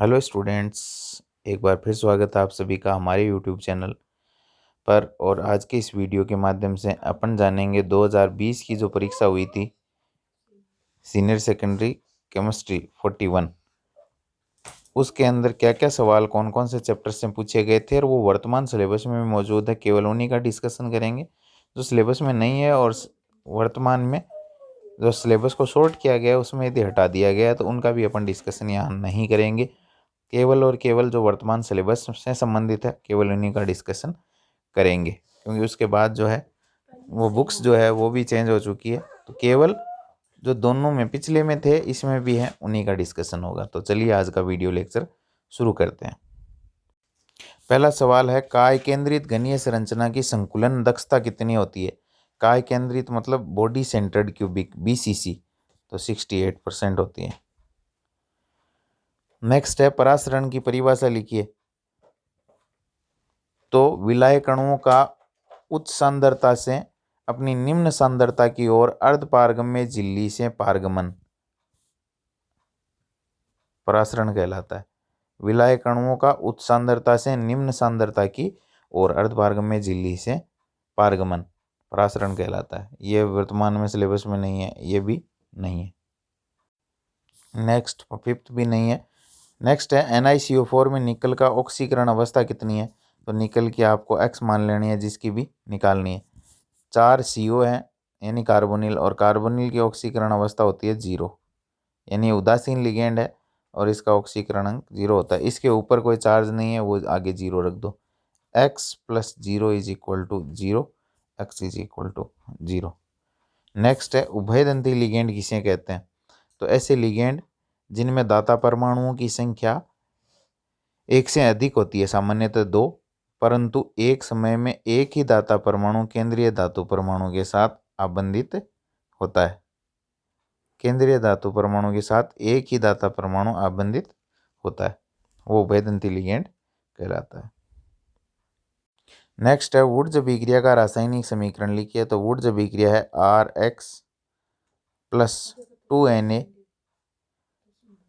Hello students, एक बार फिर स्वागत है आप सभी का हमारे यूट्यूब चैनल पर। और आज के इस वीडियो के माध्यम से अपन जानेंगे 2020 की जो परीक्षा हुई थी सीनियर सेकेंडरी केमिस्ट्री 41, उसके अंदर क्या क्या सवाल कौन कौन से चैप्टर से पूछे गए थे और वो वर्तमान सिलेबस में भी मौजूद है। केवल उन्हीं का डिस्कशन करेंगे जो सिलेबस में नहीं है, और वर्तमान में जो सिलेबस को शॉर्ट किया गया है उसमें यदि हटा दिया गया है तो उनका भी अपन डिस्कशन यहाँ नहीं करेंगे। केवल और केवल जो वर्तमान सिलेबस से संबंधित है केवल उन्हीं का डिस्कशन करेंगे, क्योंकि उसके बाद जो है वो बुक्स जो है वो भी चेंज हो चुकी है। तो केवल जो दोनों में पिछले में थे इसमें भी है उन्हीं का डिस्कशन होगा। तो चलिए आज का वीडियो लेक्चर शुरू करते हैं। पहला सवाल है, काय केंद्रित घनीय संरचना की संकुलन दक्षता कितनी होती है? काय केंद्रित मतलब बॉडी सेंटर्ड क्यूबिक, BCC, तो 68% होती है। नेक्स्ट है, परासरण की परिभाषा लिखिए। तो विलाय कणों का उच्च सांद्रता से अपनी निम्न सांद्रता की ओर अर्ध पारगम्य झिल्ली से पारगमन परासरण कहलाता है। विलाय कणों का उच्च सांद्रता से निम्न सांद्रता की ओर अर्ध पारगम्य झिल्ली से पारगमन परासरण कहलाता है। ये वर्तमान में सिलेबस में नहीं है, ये भी नहीं है। नेक्स्ट, फिफ्थ भी नहीं है। नेक्स्ट है, NiCO4 में निकल का ऑक्सीकरण अवस्था कितनी है? तो निकल की आपको X मान लेनी है, जिसकी भी निकालनी है। 4 CO है यानी कार्बोनिल, और कार्बोनिल की ऑक्सीकरण अवस्था होती है 0, यानी उदासीन लिगेंड है और इसका ऑक्सीकरण अंक 0 होता है। इसके ऊपर कोई चार्ज नहीं है, वो आगे 0 रख दो। X + 0 = 0, X = 0। नेक्स्ट है, उभयदंती लिगेंड किसे कहते हैं? तो ऐसे लिगेंड जिनमें दाता परमाणुओं की संख्या एक से अधिक होती है, सामान्यतः 2, परंतु एक समय में एक ही दाता परमाणु केंद्रीय धातु परमाणु के साथ आबंधित होता है। केंद्रीय धातु परमाणु के साथ एक ही दाता परमाणु आबंधित होता है, वो उभयदंती लिगेंड कहलाता है। नेक्स्ट है, वुड्स अभिक्रिया का रासायनिक समीकरण लिखिए। तो वुड्स अभिक्रिया है RX + 2Na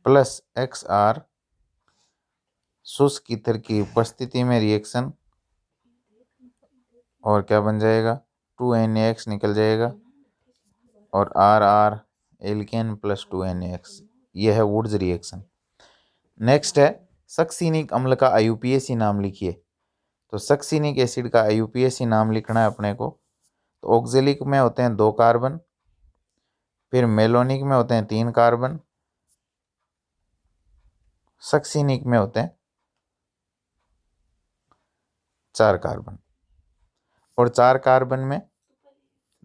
+ XR शुष्क ईथर की उपस्थिति में रिएक्शन, और क्या बन जाएगा, 2NaX निकल जाएगा, और RR एल्केन + 2NaX, यह है वुड्स रिएक्शन। नेक्स्ट है, सक्सिनिक अम्ल का IUPAC नाम लिखिए। तो सक्सिनिक एसिड का IUPAC नाम लिखना है अपने को। तो ऑक्जेलिक में होते हैं 2 कार्बन, फिर मेलोनिक में होते हैं 3 कार्बन, सक्सिनिक में होते हैं 4 कार्बन, और 4 कार्बन में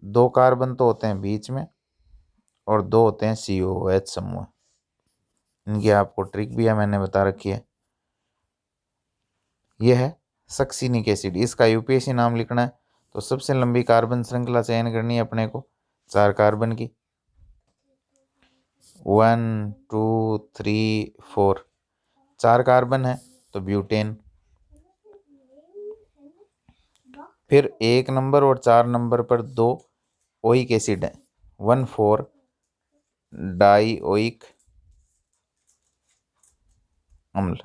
2 कार्बन तो होते हैं बीच में और 2 होते हैं COOH समूह। इनकी आपको ट्रिक भी है, मैंने बता रखी है। यह है सक्सिनिक एसिड, इसका IUPAC नाम लिखना है। तो सबसे लंबी कार्बन श्रृंखला चयन करनी है अपने को 4 कार्बन की, 1 2 3 4, 4 कार्बन है तो ब्यूटेन। फिर 1 नंबर और 4 नंबर पर 2 ओइक एसिड है, 1,4 डाइओइक अम्ल,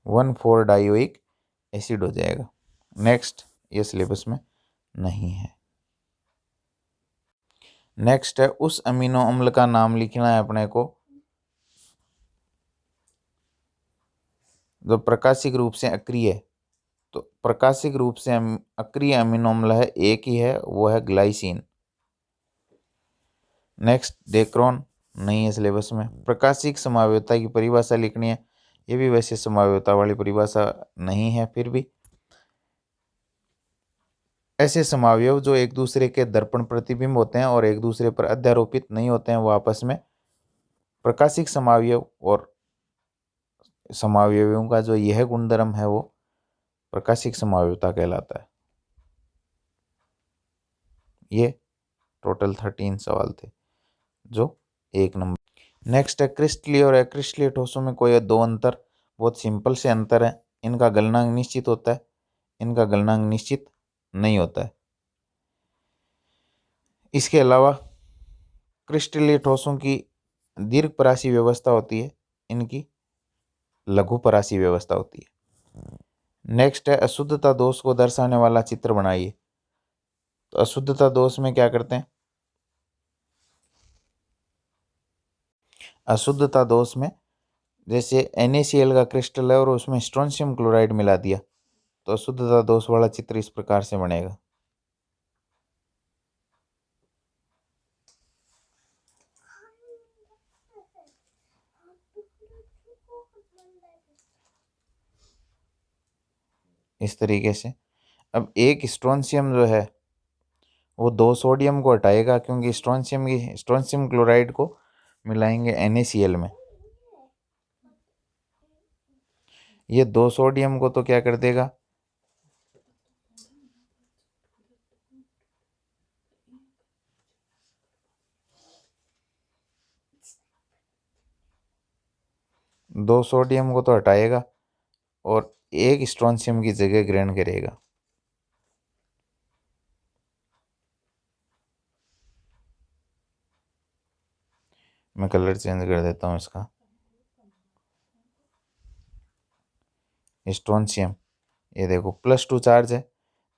1,4 डाइओइक एसिड हो जाएगा। नेक्स्ट, ये सिलेबस में नहीं है। नेक्स्ट है, उस अमीनो अम्ल का नाम लिखना है अपने को जो प्रकाशिक रूप से अक्रिय है। तो प्रकाशिक रूप से अक्रिय अमीनो अम्ल है, एक ही है, वो है ग्लाइसिन। नेक्स्ट, डेक्रोन नहीं है सिलेबस में। प्रकाशिक समावयवता की परिभाषा लिखनी है, ये भी वैसे समावयवता वाली परिभाषा नहीं है, फिर भी ऐसे समावयव जो एक दूसरे के दर्पण प्रतिबिंब होते हैं और एक दूसरे पर अध्यारोपित नहीं होते हैं, वो आपस में प्रकाशिक समावयव, और समावयवों का जो यह गुणधर्म है वो प्रकाशिक समावयवता कहलाता है। ये टोटल 13 सवाल थे जो 1 नंबर। नेक्स्ट है, क्रिस्टलीय और अक्रिस्टलीय ठोसों में कोई 2 अंतर, बहुत सिंपल से अंतर है। इनका गलनांक निश्चित होता है, इनका गलनांक निश्चित नहीं होता है। इसके अलावा क्रिस्टलीय ठोसों की दीर्घ परासी व्यवस्था होती है, इनकी लघु परासी व्यवस्था होती है। नेक्स्ट है अशुद्धता दोष को दर्शाने वाला चित्र बनाइए। तो अशुद्धता दोष में क्या करते हैं, अशुद्धता दोष में जैसे NaCl का क्रिस्टल है और उसमें स्ट्रोंशियम क्लोराइड मिला दिया, तो अशुद्धता दोष वाला चित्र इस प्रकार से बनेगा। इस तरीके से। अब एक स्ट्रोंशियम जो है वो 2 सोडियम को हटाएगा, क्योंकि स्ट्रोंशियम क्लोराइड को मिलाएंगे NaCl में। ये 2 सोडियम को तो क्या कर देगा, दो सोडियम को तो हटाएगा और एक स्ट्रोंशियम की जगह ग्रहण करेगा। मैं कलर चेंज कर देता हूँ इसका। स्ट्रोंशियम, ये देखो +2 चार्ज है,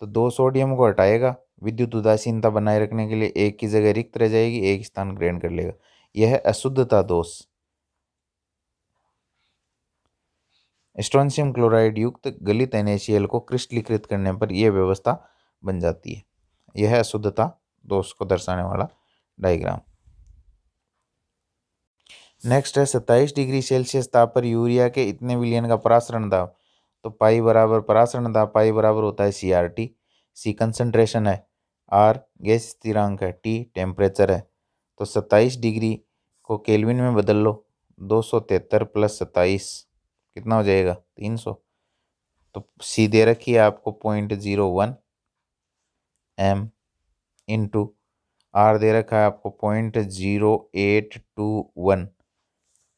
तो 2 सोडियम को हटाएगा, विद्युत उदासीनता बनाए रखने के लिए एक की जगह रिक्त रह जाएगी, एक स्थान ग्रहण कर लेगा। यह है अशुद्धता दोष। स्ट्रोंशियम क्लोराइड युक्त गलित NaCl को क्रिस्टलीकृत करने पर यह व्यवस्था बन जाती है। यह है अशुद्धता दोष को दर्शाने वाला डायग्राम। नेक्स्ट है 27 डिग्री सेल्सियस ताप पर यूरिया के इतने विलयन का परासरण दाब। तो पाई बराबर परासरण दाब, पाई बराबर होता है CRT। C कंसंट्रेशन है, R गैस स्थिरांक है, T टेम्परेचर है। तो 27 डिग्री को केल्विन में बदल लो, 273 + 27 कितना हो जाएगा, 300। तो C दे रखी है आपको 0.01 m इंटू R दे रखा है आपको 0.0821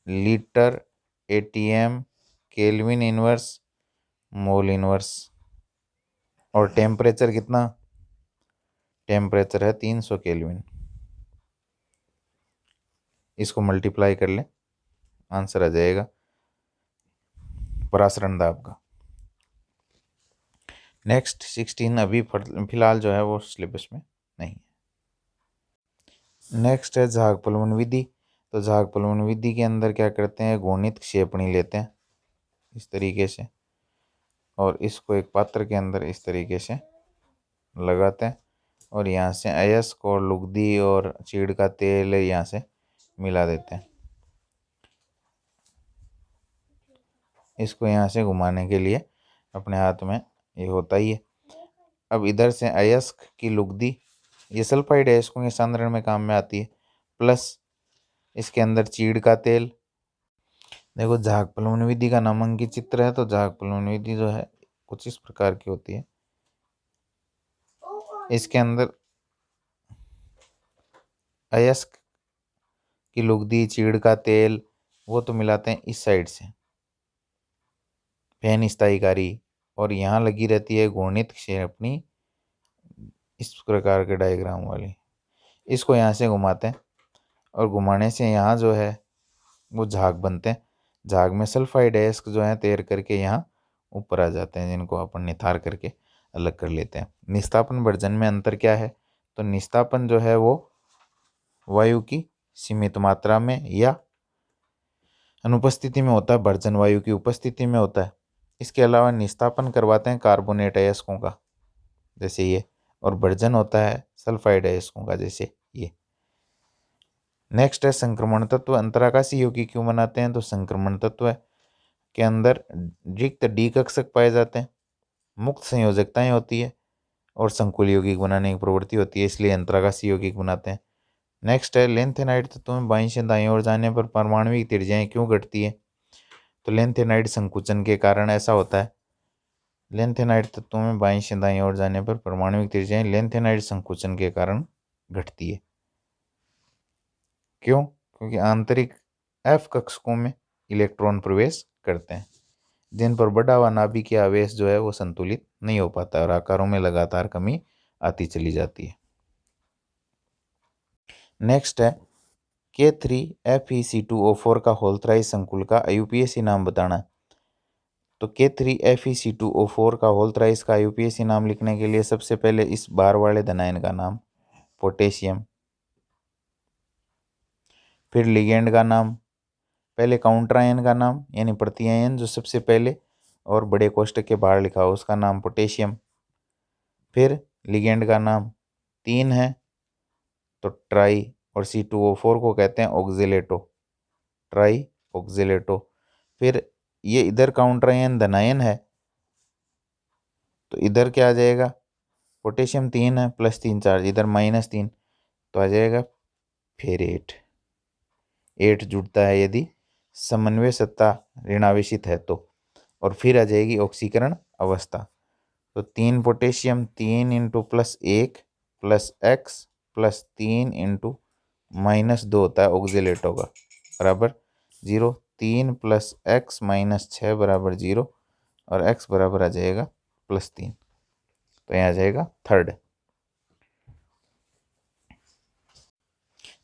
litre ATM kelvin inverse mole inverse. और टेम्परेचर कितना, टेम्परेचर है 300 केल्विन। इसको मल्टीप्लाई कर ले, आंसर आ जाएगा परासरण दाब का। नेक्स्ट 16 अभी फिलहाल जो है वो सिलेबस में नहीं है। नेक्स्ट है झाग पलवन विधि। तो झाग पलवन विधि के अंदर क्या करते हैं, घूर्णित क्षेपणी लेते हैं इस तरीके से, और इसको एक पात्र के अंदर इस तरीके से लगाते हैं, और यहाँ से अयस्क और लुगदी और चीड़ का तेल यहाँ से मिला देते हैं। इसको यहाँ से घुमाने के लिए अपने हाथ में ये होता ही है। अब इधर से अयस्क की लुगदी, ये सल्फाइड अयस्कों के सांद्रण में काम में आती है, प्लस इसके अंदर चीड़ का तेल। देखो झाग पलवन विधि का नामांकित चित्र है। तो झाग पलवन विधि जो है कुछ इस प्रकार की होती है। इसके अंदर अयस्क की लुगदी, चीड़ का तेल वो तो मिलाते हैं इस साइड से, फैन स्थायीकारी, और यहाँ लगी रहती है घूर्णित क्षेपणी इस प्रकार के डायग्राम वाली। इसको यहाँ से घुमाते हैं, और घुमाने से यहाँ जो है वो झाग बनते हैं। झाग में सल्फाइड अयस्क जो है तैर करके यहाँ ऊपर आ जाते हैं, जिनको अपन निथार करके अलग कर लेते हैं। निस्तापन वर्जन में अंतर क्या है, तो निस्तापन जो है वो वायु की सीमित मात्रा में या अनुपस्थिति में होता है, वर्जन वायु की उपस्थिति में होता है। इसके अलावा निस्तापन करवाते हैं कार्बोनेट अयस्कों का जैसे ये, और वर्जन होता है सल्फाइड अयस्कों का जैसे ये। नेक्स्ट है संक्रमण तत्व। अंतराकाशी यौगिक क्यों बनाते हैं, तो संक्रमण तत्व के अंदर रिक्त डी कक्षक पाए जाते हैं, मुक्त संयोजकताएं होती है, और संकुल यौगिक बनाने की प्रवृत्ति होती है, इसलिए अंतराकाशी यौगिक बनाते हैं। नेक्स्ट है लेंथेनाइड तत्व में बाईं से दाईं ओर जाने पर परमाणुविक त्रिज्याएं क्यों घटती है, तो लेंथेनाइड संकुचन के कारण ऐसा होता है। लेंथेनाइड तत्वों में बाईं से दाईं ओर जाने पर परमाणुविक त्रिज्याएं लेंथेनाइड संकुचन के कारण घटती है। क्यों, क्योंकि आंतरिक F कक्षकों में इलेक्ट्रॉन प्रवेश करते हैं, जिन पर बढ़ा हुआ नाभिकीय आवेश जो है वो संतुलित नहीं हो पाता और आकारों में लगातार कमी आती चली जाती है। नेक्स्ट है K3FeC2O4 का होल्थराइज संकुल का IUPAC नाम बताना है। तो K3FeC2O4 का होल थ्राइस का यूपीएससी नाम लिखने के लिए सबसे पहले इस बार वाले धनायन का नाम पोटेशियम, फिर लिगेंड का नाम, पहले काउंटर आयन का नाम यानी प्रति आयन जो सबसे पहले और बड़े कोष्टक के बाहर लिखा हो उसका नाम पोटेशियम, फिर लिगेंड का नाम 3 है तो ट्राई, और C2O4 को कहते हैं ऑक्जेलेटो, ट्राई ऑक्जेलेटो। फिर ये इधर काउंटर आयन धनायन है तो इधर क्या आ जाएगा, पोटेशियम 3 है +3 चार्ज, इधर -3 तो आ जाएगा फेरेट। 8 जुड़ता है यदि समन्वय सत्ता ऋणावेशित है तो, और फिर आ जाएगी ऑक्सीकरण अवस्था। तो 3 पोटेशियम 3 × +1 +x +3 × -2 होता है ऑक्जेलेटो का बराबर 0। 3 + x - 6 बराबर 0 और x बराबर आ जाएगा +3, तो यहाँ आ जाएगा थर्ड।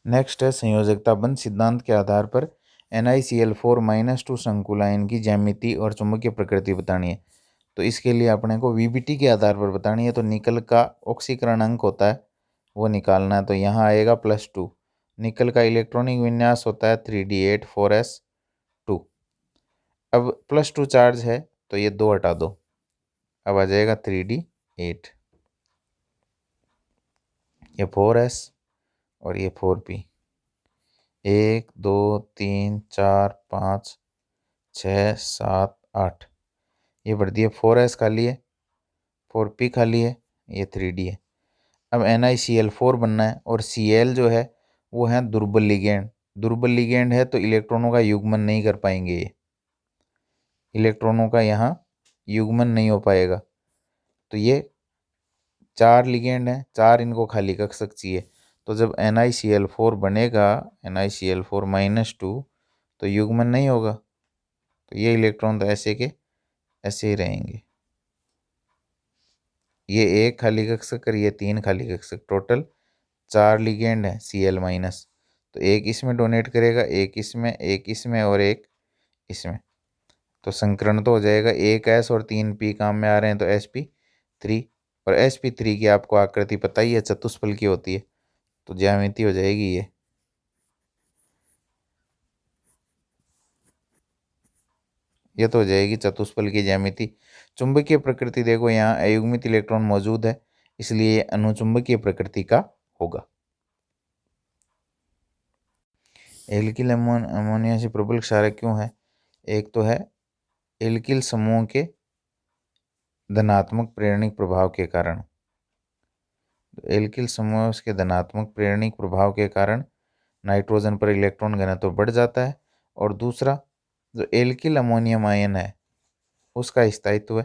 नेक्स्ट है संयोजकता बंध सिद्धांत के आधार पर NiCl4 - 2 संकुल आयन की ज्यामिति और चुंबकीय प्रकृति बतानी है। तो इसके लिए अपने को VBT के आधार पर बतानी है। तो निकल का ऑक्सीकरण अंक होता है वो निकालना है, तो यहाँ आएगा +2। निकल का इलेक्ट्रॉनिक विन्यास होता है 3D8 4s2। अब +2 चार्ज है तो ये 2 हटा दो, अब आ जाएगा 3D8, ये 4s और ये 4p। 1 2 3 4 5 6 7 8 ये बढ़ दिए 4s खाली है, 4p खाली है, ये 3d है। अब NiCl4 बनना है और Cl जो है वो है दुर्बल लिगेंड। दुर्बल लिगेंड है तो इलेक्ट्रॉनों का युग्मन नहीं कर पाएंगे, ये इलेक्ट्रॉनों का यहाँ युग्मन नहीं हो पाएगा। तो ये 4 लिगेंड है, 4 इनको खाली कक्षक चाहिए। तो जब NiCl4 बनेगा NiCl4 - 2 तो युग्मन नहीं होगा, तो ये इलेक्ट्रॉन तो ऐसे के ऐसे ही रहेंगे। ये 1 खाली कक्षक और ये 3 खाली कक्षक, टोटल 4 लिगेंड है Cl-, तो एक इसमें डोनेट करेगा, एक इसमें और एक इसमें, तो संकरण तो हो जाएगा। 1s और 3p काम में आ रहे हैं तो sp3, और sp3 की आपको आकृति पता ही है चतुष्फल की होती है, तो ज्यामिति हो जाएगी ये तो हो जाएगी चतुष्फल की ज्यामिति। चुंबकीय प्रकृति देखो यहाँ अयुग्मित इलेक्ट्रॉन मौजूद है इसलिए ये अनुचुंबकीय प्रकृति का होगा। एल्किल अमोनिया से प्रबल क्षारक क्यों है? एक तो है एल्किल समूह के धनात्मक प्रेरणिक प्रभाव के कारण, एल्किल समूह के धनात्मक प्रेरणिक प्रभाव के कारण नाइट्रोजन पर इलेक्ट्रॉन घनत्व बढ़ जाता है, और दूसरा जो एल्किल अमोनियम आयन है उसका स्थायित्व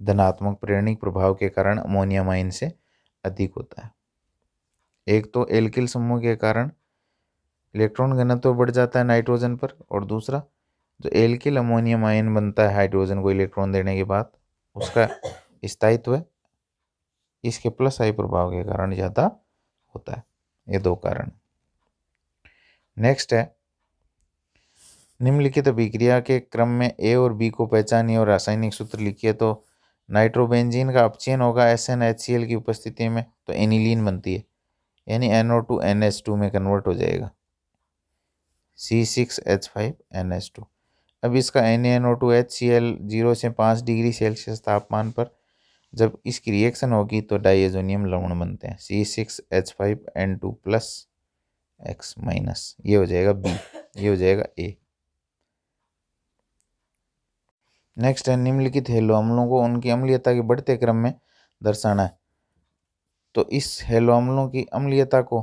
धनात्मक प्रेरणिक प्रभाव के कारण अमोनियम आयन से अधिक होता है। एक तो एल्किल समूह के कारण इलेक्ट्रॉन घनत्व बढ़ जाता है नाइट्रोजन पर, और दूसरा जो एल्किल अमोनियम आयन बनता है हाइड्रोजन को इलेक्ट्रॉन देने के बाद उसका स्थायित्व इसके +I प्रभाव के कारण ज़्यादा होता है। ये 2 कारण। नेक्स्ट है निम्नलिखित अभिक्रिया के क्रम में A और B को पहचानिए और रासायनिक सूत्र लिखिए। तो नाइट्रोबेंजीन का अपचयन होगा SnHCl की उपस्थिति में, तो एनिलीन बनती है यानी NO2 NH2 में कन्वर्ट हो जाएगा C6H5NH2। अब इसका NaNO2HCl 0 से 5 डिग्री सेल्सियस तापमान पर जब इसकी रिएक्शन होगी तो डाइएजोनियम लवण बनते हैं C6H5N2 + X-, ये हो जाएगा B, ये हो जाएगा A। नेक्स्ट है निम्नलिखित हेलो अम्लों को उनकी अम्लीयता के बढ़ते क्रम में दर्शाना है। तो इस हेलो अम्लों की अम्लीयता को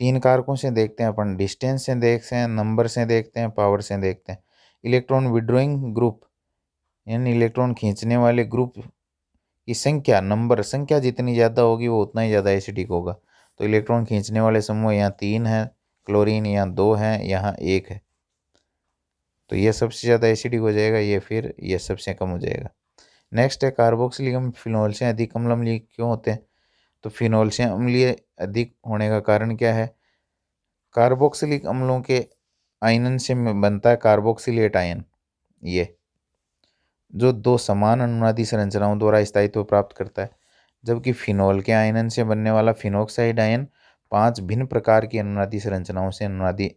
3 कारकों से देखते हैं अपन, डिस्टेंस से देखते हैं, नंबर से देखते हैं, पावर से देखते हैं। इलेक्ट्रॉन विड्रॉइंग ग्रुप यानी इलेक्ट्रॉन खींचने वाले ग्रुप की संख्या, नंबर संख्या जितनी ज़्यादा होगी वो उतना ही ज़्यादा एसिडिक होगा। तो इलेक्ट्रॉन खींचने वाले समूह यहाँ 3 है, क्लोरीन यहाँ 2 है, यहाँ 1 है, तो ये सबसे ज़्यादा एसिडिक हो जाएगा, ये सबसे कम हो जाएगा। नेक्स्ट है कार्बोक्सिलिक अम्ल फिनोल से अधिक अम्ल अम्लीय क्यों होते हैं? तो फिनोल से अम्लीय अधिक होने का कारण क्या है? कार्बोक्सिलिक अम्लों के आयनन से बनता है कार्बोक्सिलेट आयन, ये जो दो समान अनुनादी संरचनाओं द्वारा स्थायित्व प्राप्त करता है, जबकि फिनोल के आयनन से बनने वाला फिनोक्साइड आयन 5 भिन्न प्रकार की अनुनादी संरचनाओं से अनुनादी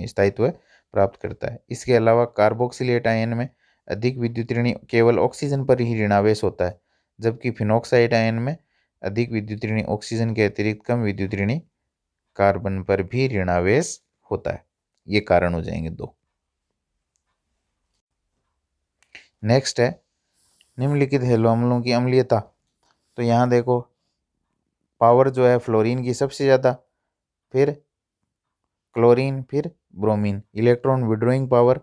स्थायित्व प्राप्त करता है। इसके अलावा कार्बोक्सिलेट आयन में अधिक विद्युत ऋणी केवल ऑक्सीजन पर ही ऋणावेश होता है, जबकि फिनोक्साइड आयन में अधिक विद्युत ऋणी ऑक्सीजन के अतिरिक्त कम विद्युत ऋणी कार्बन पर भी ऋणावेश होता है। ये कारण हो जाएंगे 2। नेक्स्ट है निम्नलिखित हैलो अम्लों की अम्लीयता। तो यहाँ देखो पावर जो है फ्लोरीन की सबसे ज़्यादा, फिर क्लोरीन, फिर ब्रोमीन। इलेक्ट्रॉन विड्रॉइंग पावर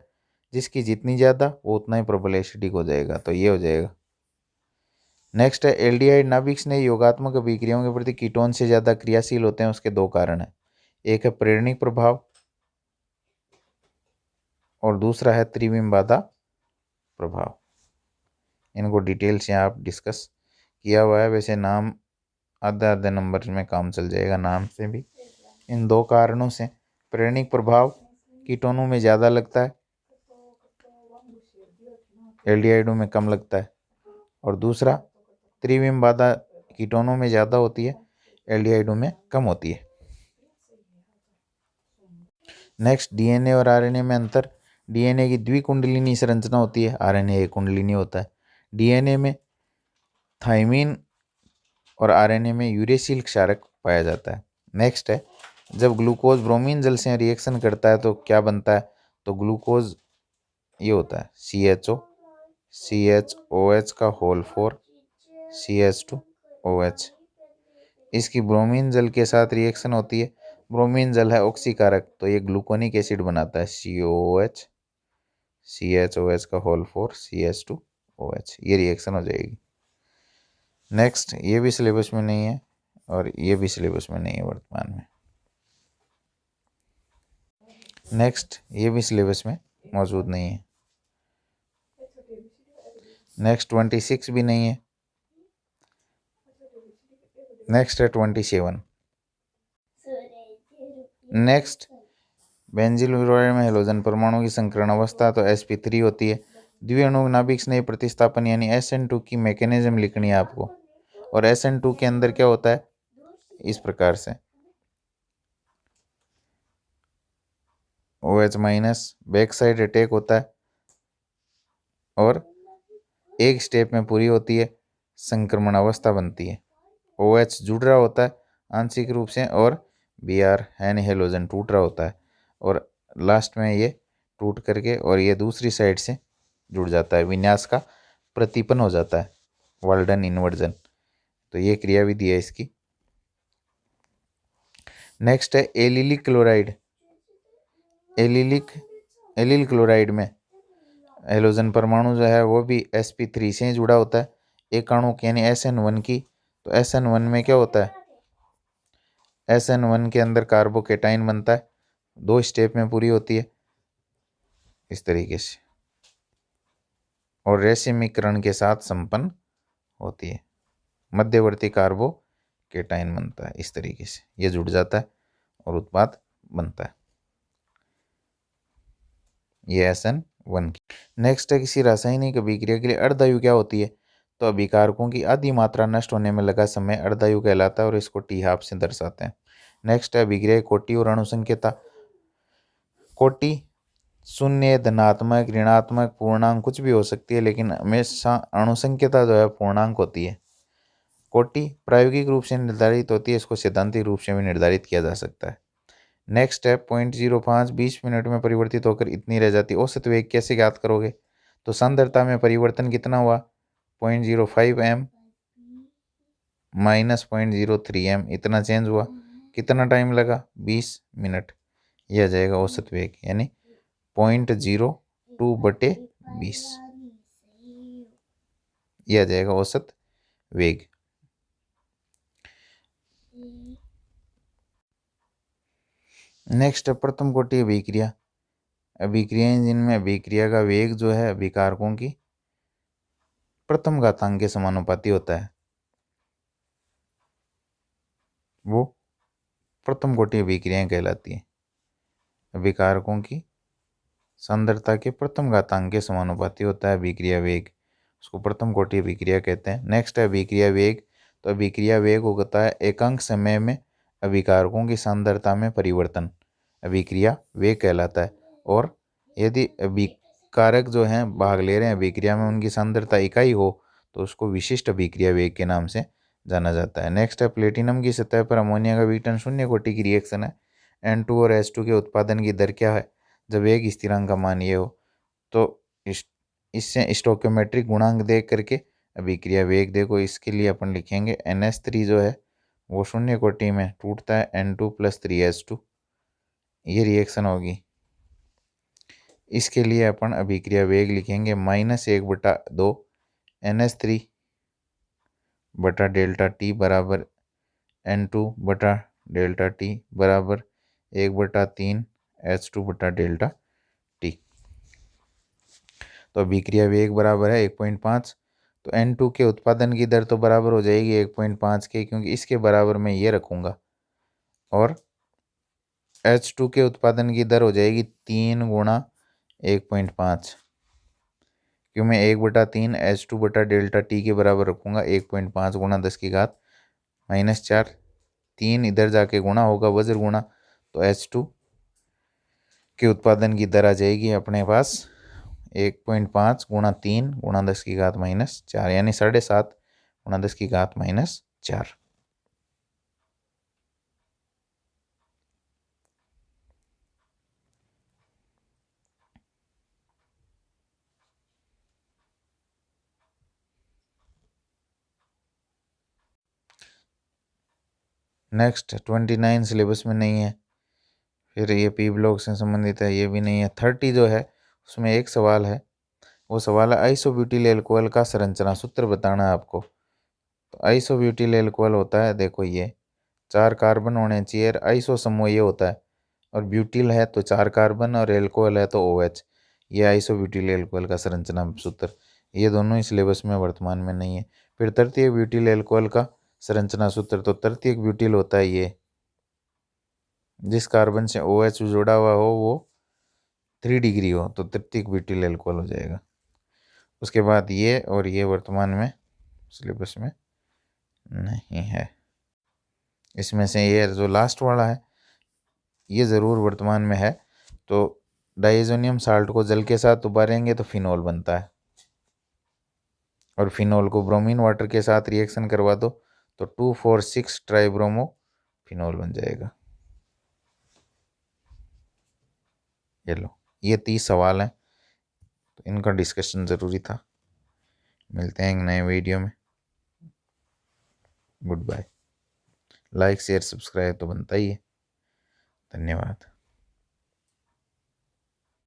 जिसकी जितनी ज़्यादा वो उतना ही प्रबल एसिडिक हो जाएगा, तो ये हो जाएगा। नेक्स्ट है एल्डिहाइड नाभिक स्नेही योगात्मक अभिक्रियाओं के प्रति कीटोन से ज़्यादा क्रियाशील होते हैं। उसके 2 कारण हैं, एक है प्रेरणिक प्रभाव और दूसरा है त्रिविम बाधा प्रभाव। इनको डिटेल्स यहाँ आप डिस्कस किया हुआ है, वैसे नाम आधे आधे नंबर में काम चल जाएगा नाम से भी। इन 2 कारणों से प्रेरणिक प्रभाव कीटोनों में ज़्यादा लगता है, एल्डिहाइडों में कम लगता है, और दूसरा त्रिविम बाधा कीटोनों में ज़्यादा होती है, एल्डिहाइडों में कम होती है। नेक्स्ट डीएनए और आरएनए में अंतर। डीएनए की द्विकुंडलिनी संरचना होती है, आरएनए एक कुंडलिनी होता है। डीएनए में थाइमिन और आरएनए में यूरेसिल क्षारक पाया जाता है। नेक्स्ट है जब ग्लूकोज ब्रोमीन जल से रिएक्शन करता है तो क्या बनता है, तो ग्लूकोज ये होता है CHOH का होल 4 CH2OH। इसकी ब्रोमीन जल के साथ रिएक्शन होती है, ब्रोमीन जल है ऑक्सीकारक, तो ये ग्लूकोनिक एसिड बनाता है COOH CHOH का होल 4 CH2OH। ये रिएक्शन हो जाएगी। नेक्स्ट ये भी सिलेबस में नहीं है और ये भी सिलेबस में नहीं है वर्तमान में। नेक्स्ट ये भी सिलेबस में मौजूद नहीं है। नेक्स्ट 26 भी नहीं है। नेक्स्ट है 27। नेक्स्ट बेंजील क्लोराइड में हेलोजन परमाणु की संकरण अवस्था तो sp3 होती है। द्विअणु नाभिक स्नेही प्रतिस्थापन यानी SN2 की मैकेनिज्म लिखनी है आपको, और SN2 के अंदर क्या होता है इस प्रकार से OH- बैक साइड अटैक होता है और एक स्टेप में पूरी होती है, संक्रमण अवस्था बनती है। OH जुड़ रहा होता है आंशिक रूप से और Br यानी हेलोजन टूट रहा होता है, और लास्ट में ये टूट करके और ये दूसरी साइड से जुड़ जाता है, विन्यास का प्रतिपन्न हो जाता है, वाल्डन इन्वर्जन। तो ये क्रियाविधि है इसकी। नेक्स्ट है एलिलिक क्लोराइड। एलिल क्लोराइड में हेलोजन परमाणु जो है वो भी sp3 से जुड़ा होता है, एक अणु यानी SN1 की। तो SN1 में क्या होता है, SN1 के अंदर कार्बोकेटाइन बनता है, 2 स्टेप में पूरी होती है इस तरीके से, और रेसिमीकरण के साथ संपन्न होती है, मध्यवर्ती कार्बोकेटाइन बनता है इस तरीके से, ये जुड़ जाता है और उत्पाद बनता है, ये SN1 की। नेक्स्ट है किसी रासायनिक अभिक्रिया के लिए अर्धायु क्या होती है, तो अभिकारकों की आधी मात्रा नष्ट होने में लगा समय अर्धायु कहलाता है और इसको T½ से दर्शाते हैं। नेक्स्ट है अभिक्रिया कोटि और अणुसंख्यता। कोटि शून्य, धनात्मक, ऋणात्मक, पूर्णांक कुछ भी हो सकती है, लेकिन हमेशा अणुसंख्यता जो है पूर्णांक होती है। कोटि प्रायोगिक रूप से निर्धारित होती है, इसको सैद्धांतिक रूप से भी निर्धारित किया जा सकता है। नेक्स्ट है 0.05 20 मिनट में परिवर्तित होकर इतनी रह जाती। औसत वेग कैसे ज्ञात करोगे, तो सांद्रता में परिवर्तन कितना हुआ 0.05 m माइनस 0.03 m, इतना चेंज हुआ, कितना टाइम लगा 20 मिनट। यह आ जाएगा औसत वेग, यानी 0.02/20, यह आ जाएगा औसत वेग। नेक्स्ट प्रथम कोटि अभिक्रिया। अभिक्रियाएं जिनमें अभिक्रिया का वेग जो है अभिकारकों की प्रथम घातांक के समानुपाती होता है, वो प्रथम कोटि अभिक्रियाएं कहलाती है। अभिकारकों की सांद्रता के प्रथम घातांक के समानुपाती होता है अभिक्रिया वेग, उसको प्रथम कोटि अभिक्रिया कहते हैं। नेक्स्ट है अभिक्रिया वेग। तो अभिक्रिया वेग होता है एकांक समय में अभिकारकों की सांद्रता में परिवर्तन, अभिक्रिया वेग कहलाता है। और यदि अभिकारक जो हैं भाग ले रहे हैं अभिक्रिया में, उनकी सांद्रता इकाई हो तो उसको विशिष्ट अभिक्रिया वेग के नाम से जाना जाता है। नेक्स्ट है प्लेटिनम की सतह पर अमोनिया का विघटन शून्य कोटि की रिएक्शन है। N2 और H2 के उत्पादन की दर क्या है जब एक स्थिरांक का मान ये हो। तो इससे स्टोइकियोमेट्रिक गुणांक देख करके अभिक्रिया वेग देखो। इसके लिए अपन लिखेंगे NH3 जो है वो शून्य कोटि में टूटता है N2 + 3H2, ये रिएक्शन होगी। इसके लिए अपन अभिक्रिया वेग लिखेंगे -1/2 NH3 बटा डेल्टा टी बराबर N2 बटा डेल्टा टी बराबर 1/3 H2 बटा डेल्टा टी। तो अभिक्रिया वेग बराबर है 1.5। तो N2 के उत्पादन की दर तो बराबर हो जाएगी 1.5 के, क्योंकि इसके बराबर मैं ये रखूँगा। और H2 के उत्पादन की दर हो जाएगी 3 × 1.5, क्यों मैं 1/3 H2 बटा डेल्टा टी के बराबर रखूँगा 1.5 × 10⁻⁴। 3 इधर जाके गुणा होगा वज्र गुणा, तो H2 के उत्पादन की दर आ जाएगी अपने पास 1.5 × 3 × 10⁻⁴, यानी 7.5 × 10⁻⁴। नेक्स्ट 29 सिलेबस में नहीं है। फिर ये पी ब्लॉक से संबंधित है, ये भी नहीं है। 30 जो है उसमें एक सवाल है, वो सवाल है आइसोब्यूटिल एल्कोहल का संरचना सूत्र बताना है आपको। तो आइसोब्यूटिल एल्कोहल होता है, देखो ये 4 कार्बन होने चाहिए, आइसो समूह ये होता है, और ब्यूटिल है तो 4 कार्बन, और एल्कोहल है तो OH। ये आइसोब्यूटिल एल्कोहल का संरचना सूत्र, ये दोनों ही सिलेबस में वर्तमान में नहीं है। फिर तृतीयक ब्यूटिल एल्कोहल का संरचना सूत्र, तो तृतीयक ब्यूटिल होता है ये जिस कार्बन से OH जुड़ा हुआ हो वो 3 डिग्री हो, तो तृतीयक ब्यूटिल एल्कोहल हो जाएगा। उसके बाद ये, और ये वर्तमान में सिलेबस में नहीं है। इसमें से ये जो लास्ट वाला है ये ज़रूर वर्तमान में है। तो डाइज़ोनियम साल्ट को जल के साथ उबालेंगे तो फिनोल बनता है, और फिनोल को ब्रोमीन वाटर के साथ रिएक्शन करवा दो तो 2,4,6 ट्राइब्रोमो फिनोल बन जाएगा। ये लो, ये 30 सवाल हैं, तो इनका डिस्कशन ज़रूरी था। मिलते हैं एक नए वीडियो में। Good bye. Like share subscribe तो बनता ही है। धन्यवाद।